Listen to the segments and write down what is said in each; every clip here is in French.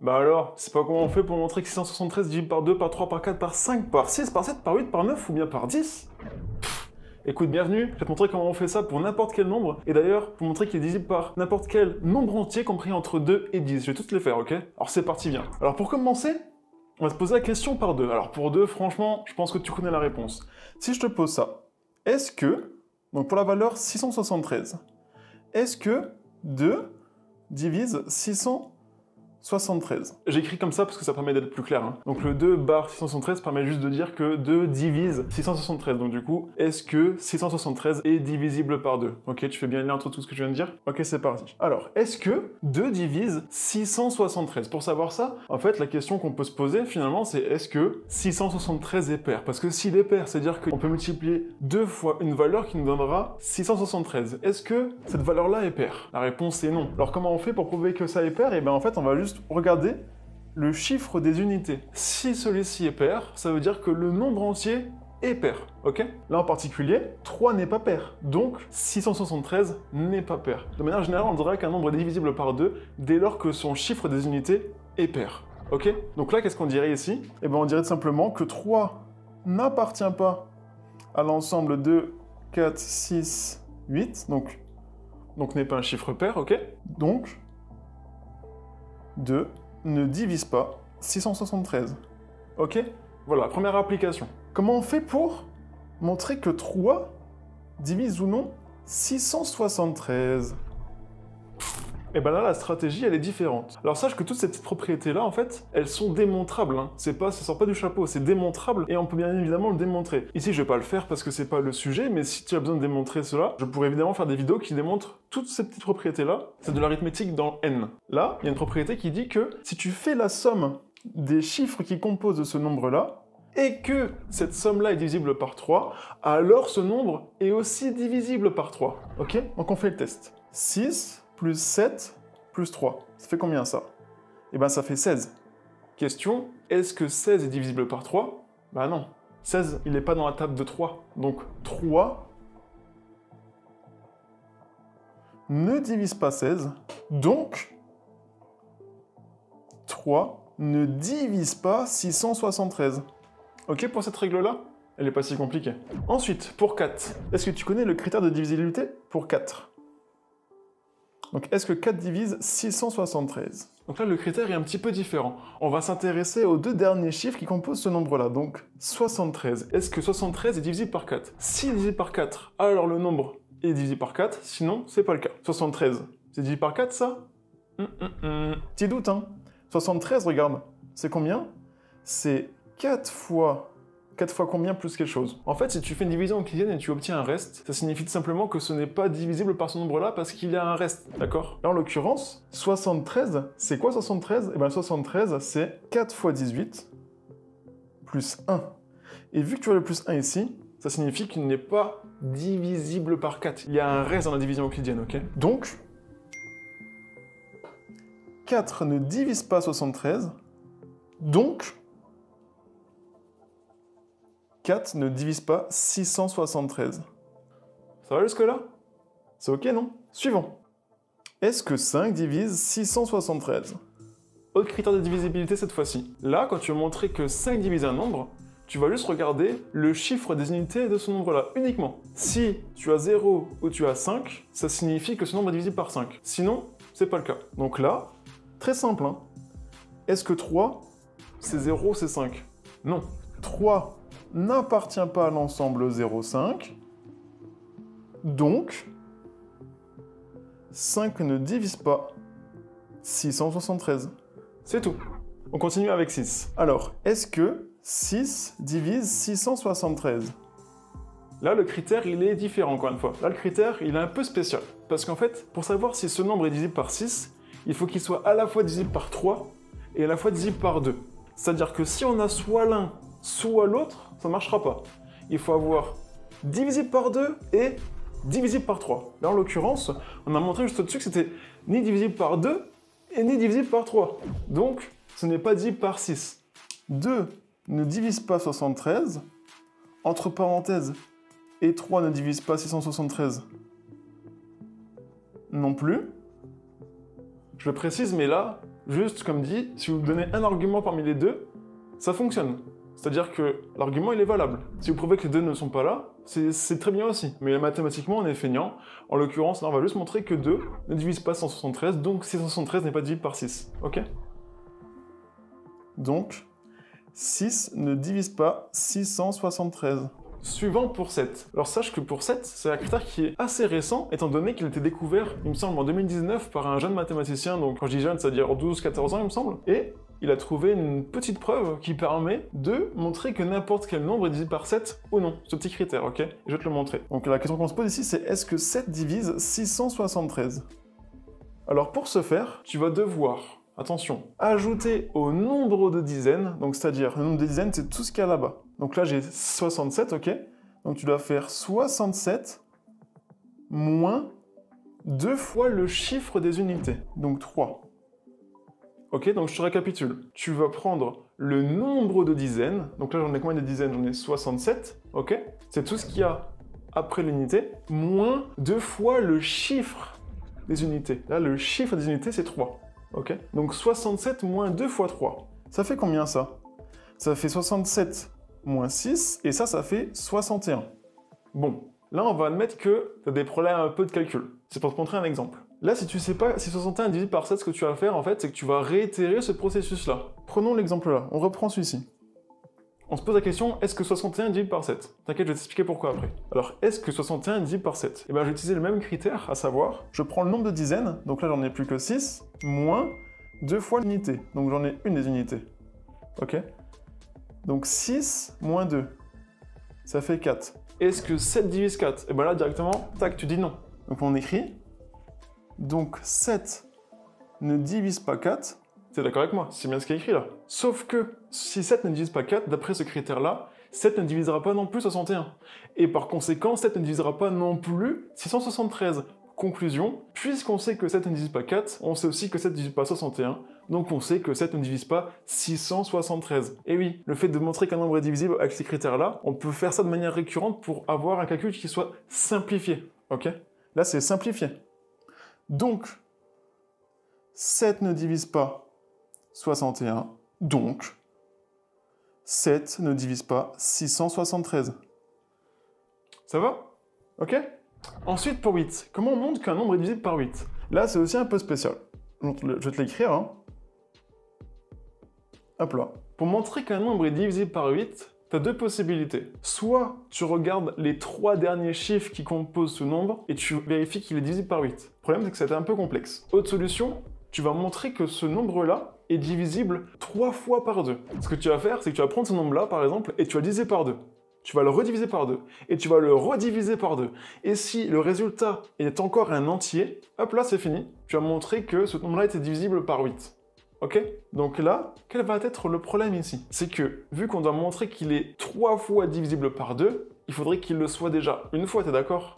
Bah alors, c'est pas comment on fait pour montrer que 673 divisible par 2, par 3, par 4, par 5, par 6, par 7, par 8, par 9 ou bien par 10 ? Écoute, bienvenue, je vais te montrer comment on fait ça pour n'importe quel nombre, et d'ailleurs, pour montrer qu'il est divisible par n'importe quel nombre entier compris entre 2 et 10. Je vais toutes les faire, ok? Alors c'est parti, viens. Alors pour commencer, on va se poser la question par 2. Alors pour 2, franchement, je pense que tu connais la réponse. Si je te pose ça, est-ce que, donc pour la valeur 673, est-ce que 2 divise 673? J'écris comme ça parce que ça permet d'être plus clair. Hein. Donc le 2 bar 673 permet juste de dire que 2 divise 673. Donc du coup, est-ce que 673 est divisible par 2? Ok, tu fais bien le lien entre tout ce que je viens de dire? Ok, c'est parti. Alors, est-ce que 2 divise 673? Pour savoir ça, en fait, la question qu'on peut se poser finalement, c'est est-ce que 673 est pair? Parce que s'il est pair, c'est-à-dire qu'on peut multiplier 2 fois une valeur qui nous donnera 673. Est-ce que cette valeur-là est paire? La réponse est non. Alors comment on fait pour prouver que ça est pair? Eh bien en fait, on va juste regarder le chiffre des unités. Si celui-ci est pair, ça veut dire que le nombre entier est pair, ok? Là en particulier, 3 n'est pas pair, donc 673 n'est pas pair. De manière générale, on dirait qu'un nombre est divisible par 2 dès lors que son chiffre des unités est pair, ok? Donc là, qu'est-ce qu'on dirait ici? Eh bien on dirait tout simplement que 3 n'appartient pas à l'ensemble de 4, 6, 8, donc n'est pas un chiffre pair, ok? Donc 2 ne divise pas 673. Ok? Voilà, première application. Comment on fait pour montrer que 3 divise ou non 673? Et ben là, la stratégie, elle est différente. Alors sache que toutes ces petites propriétés-là, en fait, elles sont démontrables. Hein. Ça sort pas du chapeau, c'est démontrable, et on peut bien évidemment le démontrer. Ici, je vais pas le faire parce que c'est pas le sujet, mais si tu as besoin de démontrer cela, je pourrais évidemment faire des vidéos qui démontrent toutes ces petites propriétés-là. C'est de l'arithmétique dans n. Là, il y a une propriété qui dit que si tu fais la somme des chiffres qui composent ce nombre-là, et que cette somme-là est divisible par 3, alors ce nombre est aussi divisible par 3. Ok? Donc on fait le test. 6 plus 7 plus 3. Ça fait combien ça? Eh bien ça fait 16. Question, est-ce que 16 est divisible par 3? Bah non. 16, il n'est pas dans la table de 3. Donc 3 ne divise pas 16. Donc 3 ne divise pas 673. Ok pour cette règle-là? Elle n'est pas si compliquée. Ensuite, pour 4, est-ce que tu connais le critère de divisibilité pour 4? Donc, est-ce que 4 divise 673? Donc là, le critère est un petit peu différent. On va s'intéresser aux deux derniers chiffres qui composent ce nombre-là, donc 73. Est-ce que 73 est divisible par 4? Si divisible par 4, alors le nombre est divisible par 4, sinon, c'est pas le cas. 73, c'est divisible par 4, ça? Petit doute, hein? 73, regarde, c'est combien? C'est 4 fois combien plus quelque chose? En fait, si tu fais une division euclidienne et tu obtiens un reste, ça signifie tout simplement que ce n'est pas divisible par ce nombre-là parce qu'il y a un reste, d'accord? Là, en l'occurrence, 73, c'est quoi 73? Eh bien, 73, c'est 4 fois 18 plus 1. Et vu que tu as le plus 1 ici, ça signifie qu'il n'est pas divisible par 4. Il y a un reste dans la division euclidienne, ok? Donc, 4 ne divise pas 73, donc 4 ne divise pas 673. Ça va jusque-là? C'est ok, non? Suivant. Est-ce que 5 divise 673? Autre critère de divisibilité cette fois-ci. Là, quand tu veux montrer que 5 divise un nombre, tu vas juste regarder le chiffre des unités de ce nombre-là, uniquement. Si tu as 0 ou tu as 5, ça signifie que ce nombre est divisible par 5. Sinon, c'est pas le cas. Donc là, très simple, hein. Est-ce que 3, c'est 0, c'est 5? Non. 3 n'appartient pas à l'ensemble 0,5, donc 5 ne divise pas 673. C'est tout. On continue avec 6. Alors, est-ce que 6 divise 673? Là, le critère, il est différent, encore une fois. Là, le critère, il est un peu spécial. Parce qu'en fait, pour savoir si ce nombre est divisible par 6, il faut qu'il soit à la fois divisible par 3 et à la fois divisible par 2. C'est-à-dire que si on a soit l'un, soit l'autre, ça ne marchera pas. Il faut avoir divisible par 2 et divisible par 3. Là, en l'occurrence, on a montré juste au-dessus que c'était ni divisible par 2 et ni divisible par 3. Donc, ce n'est pas divisible par 6. 2 ne divise pas 73. Entre parenthèses, et 3 ne divise pas 673 non plus. Je le précise, mais là, Juste comme dit, si vous donnez un argument parmi les deux, ça fonctionne. C'est-à-dire que l'argument, il est valable. Si vous prouvez que les deux ne sont pas là, c'est très bien aussi. Mais mathématiquement, on est feignant. En l'occurrence, là, on va juste montrer que 2 ne divise pas 173, donc 673 n'est pas divisible par 6. Ok? Donc, 6 ne divise pas 673. Suivant pour 7. Alors sache que pour 7, c'est un critère qui est assez récent, étant donné qu'il a été découvert, il me semble, en 2019 par un jeune mathématicien, donc quand je dis jeune, c'est-à-dire 12-14 ans, il me semble, et il a trouvé une petite preuve qui permet de montrer que n'importe quel nombre est divisible par 7 ou non, ce petit critère, ok? Je vais te le montrer. Donc la question qu'on se pose ici, c'est est-ce que 7 divise 673? Alors pour ce faire, tu vas devoir, attention, ajouter au nombre de dizaines, donc c'est-à-dire le nombre de dizaines, c'est tout ce qu'il y a là-bas. Donc là, j'ai 67, ok? Donc tu dois faire 67 moins 2 fois le chiffre des unités, donc 3. Ok, donc je te récapitule. Tu vas prendre le nombre de dizaines, donc là j'en ai combien de dizaines? J'en ai 67, ok? C'est tout ce qu'il y a après l'unité, moins 2 fois le chiffre des unités. Là, le chiffre des unités, c'est 3, ok? Donc 67 moins 2 fois 3. Ça fait combien ça? Ça fait 67 moins 6, et ça fait 61. Bon, là on va admettre que tu as des problèmes un peu de calcul. C'est pour te montrer un exemple. Là, si tu sais pas si 61 est divisé par 7, ce que tu vas faire, en fait, c'est que tu vas réitérer ce processus-là. Prenons l'exemple là, on reprend celui-ci. On se pose la question, est-ce que 61 est divisible par 7? T'inquiète, je vais t'expliquer pourquoi après. Alors, est-ce que 61 est divisible par 7? Eh bien, je vais utiliser le même critère, à savoir, je prends le nombre de dizaines, donc là j'en ai plus que 6, moins 2 fois l'unité. Donc j'en ai une des unités. Ok? Donc 6 moins 2, ça fait 4. Est-ce que 7 divise 4? Et bien là, directement, tac, tu dis non. Donc on écrit, donc 7 ne divise pas 4. T'es d'accord avec moi? C'est bien ce qui est écrit là. Sauf que, si 7 ne divise pas 4, d'après ce critère-là, 7 ne divisera pas non plus 61. Et par conséquent, 7 ne divisera pas non plus 673. Conclusion, puisqu'on sait que 7 ne divise pas 4, on sait aussi que 7 ne divise pas 61, donc on sait que 7 ne divise pas 673. Et oui, le fait de montrer qu'un nombre est divisible avec ces critères-là, on peut faire ça de manière récurrente pour avoir un calcul qui soit simplifié, ok? Là, c'est simplifié. Donc, 7 ne divise pas 61, donc 7 ne divise pas 673. Ça va? Ok? Ensuite, pour 8, comment on montre qu'un nombre est divisible par 8? Là, c'est aussi un peu spécial. Je vais te l'écrire, hein. Hop là. Pour montrer qu'un nombre est divisible par 8, tu as deux possibilités. Soit tu regardes les 3 derniers chiffres qui composent ce nombre et tu vérifies qu'il est divisible par 8. Le problème, c'est que c'est un peu complexe. Autre solution, tu vas montrer que ce nombre-là est divisible 3 fois par 2. Ce que tu vas faire, c'est que tu vas prendre ce nombre-là, par exemple, et tu vas le diviser par 2. Tu vas le rediviser par 2, et tu vas le rediviser par 2. Et si le résultat est encore un entier, hop là c'est fini, tu vas montrer que ce nombre-là était divisible par 8. Ok? Donc là, quel va être le problème ici? C'est que, vu qu'on doit montrer qu'il est 3 fois divisible par 2, il faudrait qu'il le soit déjà une fois, t'es d'accord?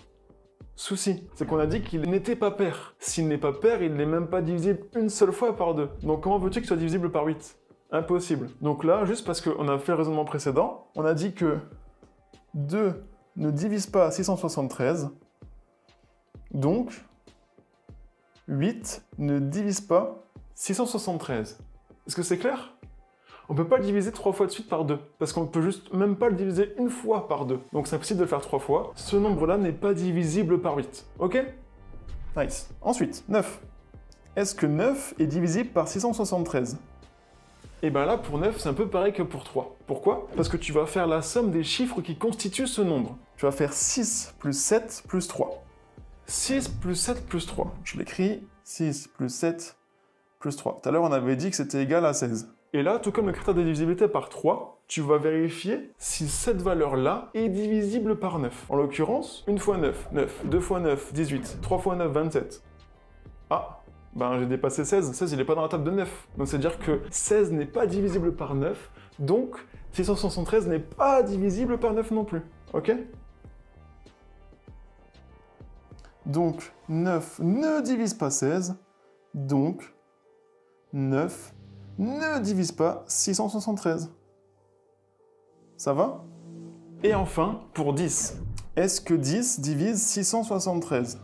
Souci, c'est qu'on a dit qu'il n'était pas pair. S'il n'est pas pair, il n'est même pas divisible une seule fois par 2. Donc comment veux-tu qu'il soit divisible par 8? Impossible. Donc là, juste parce qu'on a fait le raisonnement précédent, on a dit que 2 ne divise pas 673, donc 8 ne divise pas 673. Est-ce que c'est clair? On ne peut pas le diviser 3 fois de suite par 2, parce qu'on ne peut juste même pas le diviser une fois par 2. Donc c'est impossible de le faire 3 fois. Ce nombre-là n'est pas divisible par 8. Ok? Nice. Ensuite, 9. Est-ce que 9 est divisible par 673? Et bien là, pour 9, c'est un peu pareil que pour 3. Pourquoi? Parce que tu vas faire la somme des chiffres qui constituent ce nombre. Tu vas faire 6 plus 7 plus 3. 6 plus 7 plus 3. Je l'écris, 6 plus 7 plus 3. Tout à l'heure, on avait dit que c'était égal à 16. Et là, tout comme le critère de divisibilité par 3, tu vas vérifier si cette valeur-là est divisible par 9. En l'occurrence, 1 fois 9, 9, 2 fois 9, 18, 3 fois 9, 27. Ah, ben j'ai dépassé 16, 16 il n'est pas dans la table de 9. Donc c'est-à-dire que 16 n'est pas divisible par 9, donc 673 n'est pas divisible par 9 non plus. Ok? Donc 9 ne divise pas 16, donc 9 ne divise pas 673. Ça va? Et enfin, pour 10. Est-ce que 10 divise 673?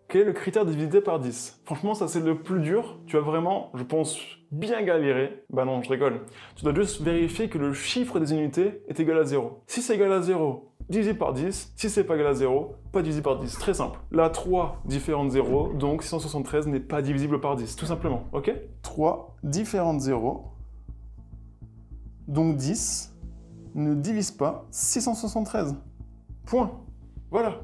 Quel est le critère de diviser par 10? Franchement, ça c'est le plus dur. Tu vas vraiment, je pense, bien galérer. Bah non, je rigole. Tu dois juste vérifier que le chiffre des unités est égal à 0. Si c'est égal à 0, divisé par 10. Si c'est pas égal à 0, pas divisé par 10. Très simple. Là, 3 différentes 0, donc 673 n'est pas divisible par 10, tout simplement. Ok? 3 différentes 0, donc 10, ne divise pas 673. Point. Voilà.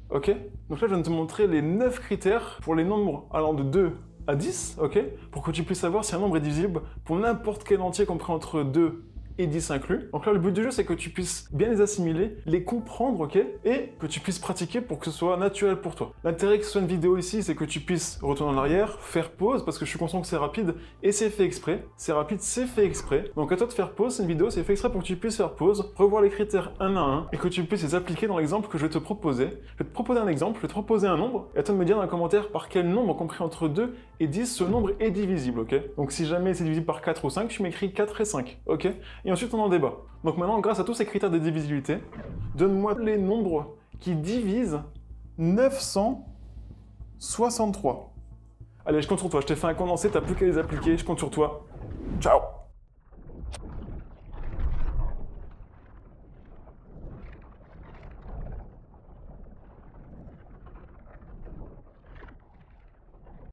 Ok? Donc là, je viens de te montrer les 9 critères pour les nombres allant de 2 à 10, ok? Pour que tu puisses savoir si un nombre est divisible pour n'importe quel entier compris entre 2 et 10 inclus. Donc là, le but du jeu, c'est que tu puisses bien les assimiler, les comprendre, ok? Et que tu puisses pratiquer pour que ce soit naturel pour toi. L'intérêt que ce soit une vidéo ici, c'est que tu puisses retourner en arrière, faire pause, parce que je suis conscient que c'est rapide, et c'est fait exprès. C'est rapide, c'est fait exprès. Donc à toi de faire pause, c'est une vidéo, c'est fait exprès pour que tu puisses faire pause, revoir les critères un à un, et que tu puisses les appliquer dans l'exemple que je vais te proposer. Je vais te proposer un exemple, je vais te proposer un nombre, et à toi de me dire dans les commentaires par quel nombre compris entre 2 et 10 ce nombre est divisible, ok? Donc si jamais c'est divisible par 4 ou 5, tu m'écris 4 et 5, ok? Et ensuite on en débat. Donc maintenant, grâce à tous ces critères de divisibilité, donne-moi les nombres qui divisent 963. Allez, je compte sur toi, je t'ai fait un condensé, t'as plus qu'à les appliquer, je compte sur toi. Ciao!